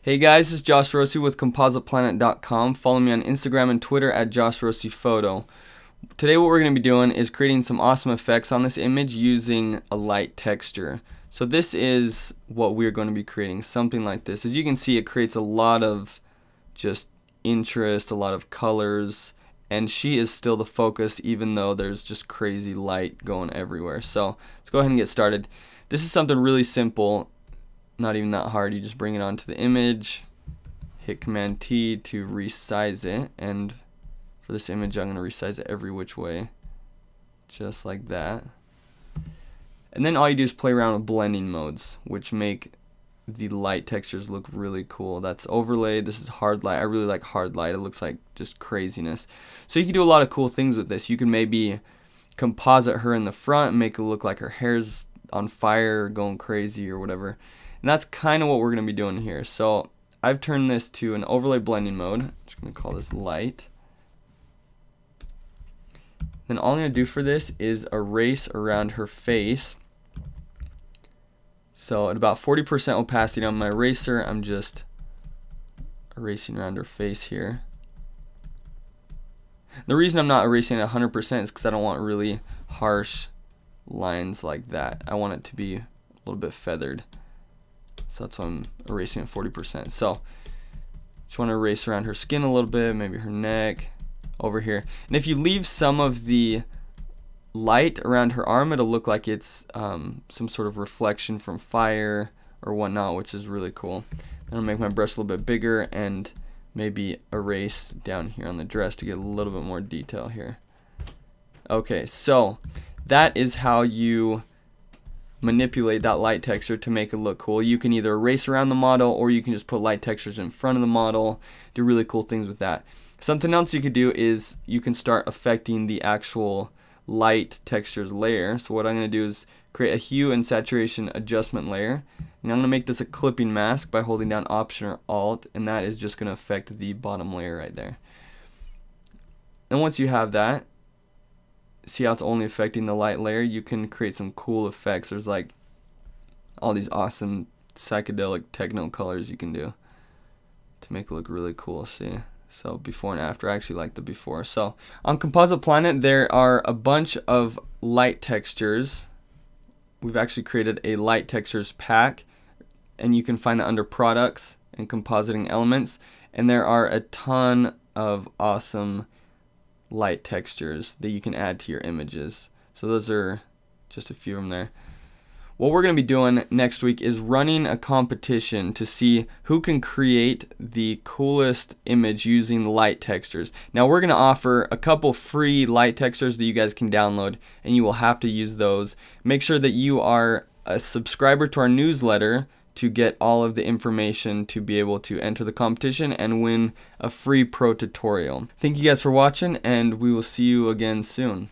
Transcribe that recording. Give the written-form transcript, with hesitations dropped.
Hey guys, this is Josh Rossi with CompositePlanet.com. Follow me on Instagram and Twitter at JoshRossiPhoto. Today what we're going to be doing is creating some awesome effects on this image using a light texture. So this is what we're going to be creating, something like this. As you can see, it creates a lot of just interest, a lot of colors, and she is still the focus even though there's just crazy light going everywhere. So let's go ahead and get started. This is something really simple. Not even that hard. You just bring it onto the image, hit Command T to resize it, and for this image I'm going to resize it every which way, just like that. And then all you do is play around with blending modes, which make the light textures look really cool. That's overlay, this is hard light. I really like hard light. It looks like just craziness. So you can do a lot of cool things with this. You can maybe composite her in the front and make it look like her hair's on fire or going crazy or whatever. And that's kind of what we're going to be doing here. So I've turned this to an overlay blending mode. I'm just going to call this light. Then all I'm going to do for this is erase around her face. So at about 40% opacity on my eraser, I'm just erasing around her face here. The reason I'm not erasing at 100% is because I don't want really harsh lines like that. I want it to be a little bit feathered. So that's why I'm erasing at 40%. So just want to erase around her skin a little bit, maybe her neck, over here. And if you leave some of the light around her arm, it'll look like it's some sort of reflection from fire or whatnot, which is really cool. I'm gonna make my brush a little bit bigger and maybe erase down here on the dress to get a little bit more detail here. Okay, so that is how you manipulate that light texture to make it look cool. You can either erase around the model or you can just put light textures in front of the model, do really cool things with that. Something else you could do is you can start affecting the actual light textures layer. So what I'm going to do is create a hue and saturation adjustment layer, and I'm going to make this a clipping mask by holding down Option or Alt, and that is just going to affect the bottom layer right there. And once you have that, see how it's only affecting the light layer, you can create some cool effects. There's like all these awesome psychedelic techno colors you can do to make it look really cool. See, so before and after. I actually like the before. So on Composite Planet there are a bunch of light textures. We've actually created a light textures pack, and you can find that under products and compositing elements, and there are a ton of awesome light textures that you can add to your images. So those are just a few of them there. What we're going to be doing next week is running a competition to see who can create the coolest image using light textures. Now we're going to offer a couple free light textures that you guys can download, and you will have to use those. Make sure that you are a subscriber to our newsletter to get all of the information to be able to enter the competition and win a free pro tutorial. Thank you guys for watching, and we will see you again soon.